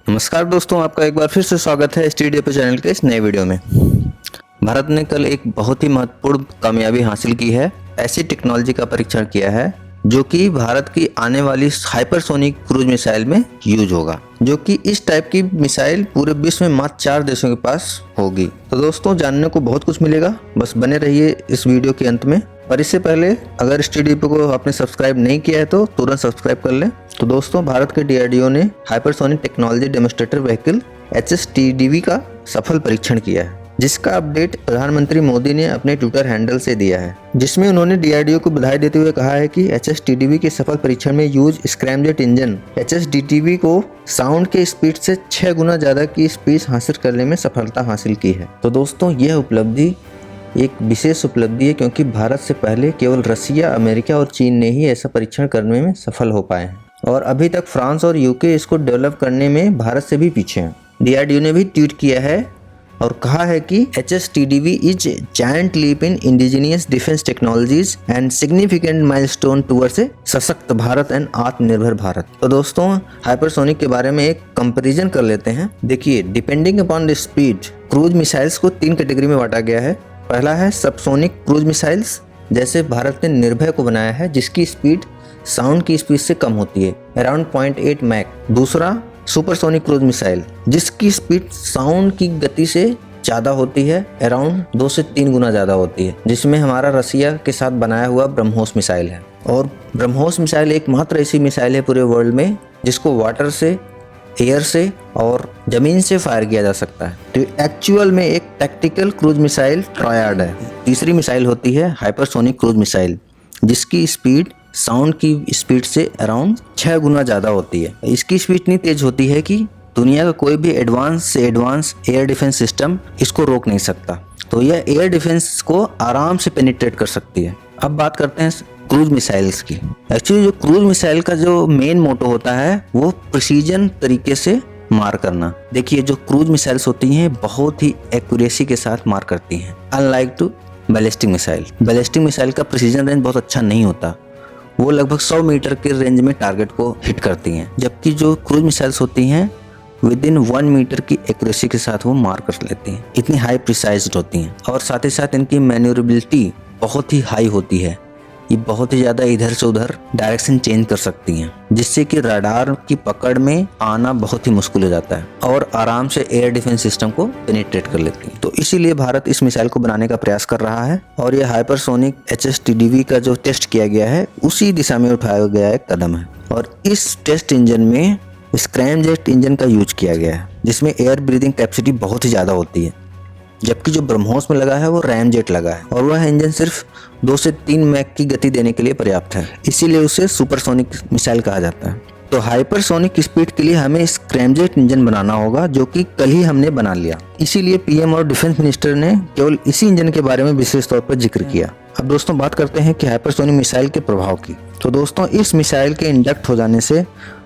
नमस्कार दोस्तों, आपका एक बार फिर से स्वागत है स्टूडियो पे चैनल के इस नए वीडियो में। भारत ने कल एक बहुत ही महत्वपूर्ण कामयाबी हासिल की है। ऐसी टेक्नोलॉजी का परीक्षण किया है जो कि भारत की आने वाली हाइपरसोनिक क्रूज मिसाइल में यूज होगा, जो कि इस टाइप की मिसाइल पूरे विश्व में मात्र 4 देशों के पास होगी। तो दोस्तों, जानने को बहुत कुछ मिलेगा, बस बने रहिए इस वीडियो के अंत में। पर इससे पहले अगर स्टूडियो को आपने सब्सक्राइब नहीं किया है तो तुरंत सब्सक्राइब कर लें। तो दोस्तों, भारत के डीआरडीओ ने hypersonic technology demonstrator vehicle HSTDV का सफल परीक्षण किया है, जिसका अपडेट प्रधानमंत्री मोदी ने अपने ट्विटर हैंडल से दिया है, जिसमें उन्होंने डीआरडीओ को बधाई देते हुए कहा है कि HSTDV के सफल परीक्षण में यूज स्क्रैमजेट इंजन HSTDV को साउंड के स्पीड से 6 गुना ज्यादा की स्पीड हासिल करने में सफलता हासिल की है। तो दोस्तों, यह उपलब्धि एक विशेष उपलब्धि है क्योंकि भारत से पहले केवल रसिया, अमेरिका और चीन ने ही ऐसा परीक्षण करने में सफल हो पाए हैं और अभी तक फ्रांस और यूके इसको डेवलप करने में भारत से भी पीछे हैं। डीआरडीओ ने भी ट्वीट किया है और कहा है कि HSTDV is giant leap in indigenous defence technologies and significant milestone towards a सशक्त भारत एंड आत्मनिर्भर भारत। तो दोस्तों, हाइपरसोनिक के बारे में एक कंपैरिजन कर लेते हैं। देखिए, depending upon the speed, cruise missiles को 3 कैटेगरी में बांटा गया है। पहला है सबसोनिक क्रूज मिसाइल्स, जैसे भारत ने निर्भय को बनाया है, जिसकी स्पीड साउंड की स्पीड से कम होती है, अराउंड 0.8 मैक। दूसरा सुपरसोनिक क्रूज मिसाइल, जिसकी स्पीड साउंड की गति से ज़्यादा होती है, अराउंड 2 से 3 गुना ज़्यादा होती है, जिसमें हमारा रसिया के साथ बनाया हुआ ब्रह्मोस मिसाइल है। और ब्रह्मोस मिसाइल एकमात्र ऐसी मिसाइल है पूरे वर्ल्ड में जिसको वाटर से, एयर से और जमीन से फायर किया जा सकता है। तो एक्चुअल में एक टैक्टिकल क्रूज मिसाइल ट्रायड है। तीसरी मिसाइल होती है हाइपरसोनिक क्रूज मिसाइल, जिसकी स्पीड साउंड की स्पीड से अराउंड 6 गुना ज़्यादा होती है। इसकी स्पीड इतनी तेज होती है कि दुनिया का कोई भी एडवांस से एडवांस एयर डिफेंस सिस्टम इसको रोक नहीं सकता। तो यह एयर डिफेंस को आराम से पेनिट्रेट कर सकती है। अब बात करते हैं क्रूज मिसाइल्स की। एक्चुअली जो क्रूज मिसाइल का जो मेन मोटो होता है वो प्रिसीजन तरीके से मार करना। देखिए, जो क्रूज मिसाइल्स होती हैं बहुत ही एक्यूरेसी के साथ मार करती हैं, unlike to ballistic missile. Ballistic missile का प्रिसीजन रेंज बहुत अच्छा नहीं होता, वो लगभग 100 मीटर के रेंज में टारगेट को हिट करती हैं, जबकि जो क्रूज मिसाइल्स होती हैं विद इन 1 मीटर की एक्यूरेसी के साथ वो मार कर लेती हैं। इतनी हाई प्रिसाइज्ड होती हैं और साथ ही साथ इनकी मैन्यूरेबिलिटी बहुत ही हाई होती है। ये बहुत ही ज़्यादा इधर से उधर डायरेक्शन चेंज कर सकती हैं, जिससे कि रडार की पकड़ में आना बहुत ही मुश्किल हो जाता है और आराम से एयर डिफेंस सिस्टम को पेनिट्रेट कर लेती हैं। तो इसीलिए भारत इस मिसाइल को बनाने का प्रयास कर रहा है और ये हाइपरसोनिक HSTDV का जो टेस्ट किया गया है उसी दिशा में उठाया गया एक कदम है। और इस टेस्ट इंजन में स्क्रैमजेट इंजन का यूज किया गया है, जिसमें एयर ब्रीदिंग कैपेसिटी बहुत ही ज़्यादा होती है, जबकि जो ब्रह्मोस में लगा है वो रैमजेट लगा है और वह इंजन सिर्फ 2 से 3 मैक की गति देने के लिए पर्याप्त है, इसीलिए उसे सुपरसोनिक मिसाइल कहा जाता है। तो हाइपरसोनिक स्पीड के लिए हमें स्क्रैमजेट इंजन बनाना होगा, जो कि कल ही हमने बना लिया। इसीलिए पीएम और डिफेंस मिनिस्टर ने केवल इसी इंजन के बारे में विशेष तौर पर जिक्र किया। अब दोस्तों, बात करते हैं कि हाइपरसोनिक मिसाइल के प्रभाव की। तो दोस्तों, इस मिसाइल के इंडक्ट हो जाने से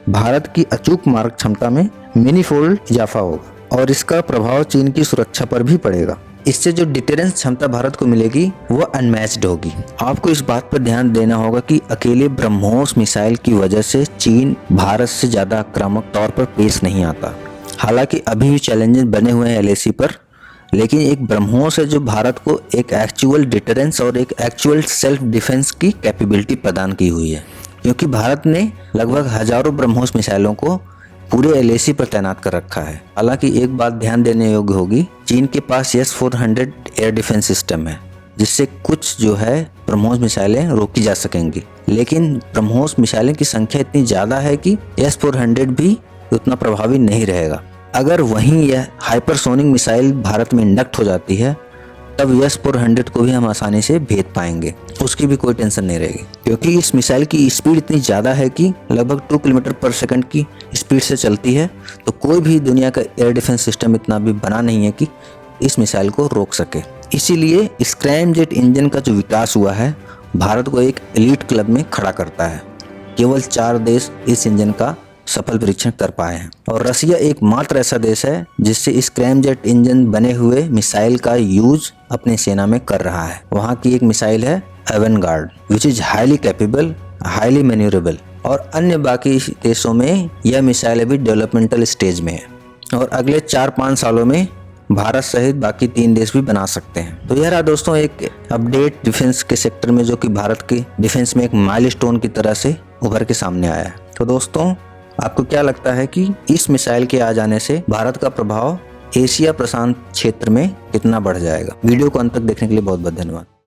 भारत की अचूक मारक क्षमता में मिनीफोल्ड इजाफा होगा और इसका प्रभाव चीन की सुरक्षा पर भी पड़ेगा। इससे जो डिटेरेंस क्षमता भारत को मिलेगी वो अनमैच्ड होगी। आपको इस बात पर ध्यान देना होगा कि अकेले ब्रह्मोस मिसाइल की वजह से चीन भारत से ज़्यादा आक्रामक तौर पर पेश नहीं आता। हालांकि अभी भी चैलेंजेस बने हुए हैं LAC पर, लेकिन एक ब्रह्मोस है जो भारत को एक एक्चुअल डिटेरेंस और एक एक्चुअल सेल्फ डिफेंस की कैपेबिलिटी प्रदान की हुई है, क्योंकि भारत ने लगभग हजारों ब्रह्मोस मिसाइलों को पूरे LAC पर तैनात कर रखा है। हालांकि एक बात ध्यान देने योग्य होगी, चीन के पास S-400 एयर डिफेंस सिस्टम है, जिससे कुछ जो है ब्रह्मोस मिसाइलें रोकी जा सकेंगी, लेकिन ब्रह्मोस मिसाइलें की संख्या इतनी ज़्यादा है कि S-400 भी उतना प्रभावी नहीं रहेगा। अगर वहीं यह हाइपरसोनिक मिसाइल भारत में इंडक्ट हो जाती है तब S-400 को भी हम आसानी से भेद पाएंगे, उसकी भी कोई टेंशन नहीं रहेगी, क्योंकि इस मिसाइल की स्पीड इतनी ज़्यादा है कि लगभग 2 किलोमीटर पर सेकंड की स्पीड से चलती है। तो कोई भी दुनिया का एयर डिफेंस सिस्टम इतना भी बना नहीं है कि इस मिसाइल को रोक सके। इसीलिए स्क्रैमजेट इंजन का जो विकास हुआ है भारत को एक एलीट क्लब में खड़ा करता है। केवल 4 देश इस इंजन का सफल परीक्षण कर पाए हैं और रसिया एकमात्र ऐसा देश है जिससे स्क्रैमजेट इंजन बने हुए मिसाइल का यूज अपने सेना में कर रहा है। वहाँ की एक मिसाइल है Avangard, which is highly capable, highly manoeuvrable और अन्य बाकी देशों में यह मिसाइल अभी डेवलपमेंटल स्टेज में है और अगले 4-5 सालों में भारत सहित बाकी 3 देश भी बना सकते हैं। तो यह रहा दोस्तों एक अपडेट डिफेंस के सेक्टर में, जो कि भारत के डिफेंस में एक माइलस्टोन की तरह से उभर के सामने आया है। तो दोस्तों, आपको क्या लगता है कि इस मिसाइल के आ जाने से भारत का प्रभाव एशिया प्रशांत क्षेत्र में कितना बढ़ जाएगा? वीडियो को अंत तक देखने के लिए बहुत बहुत धन्यवाद।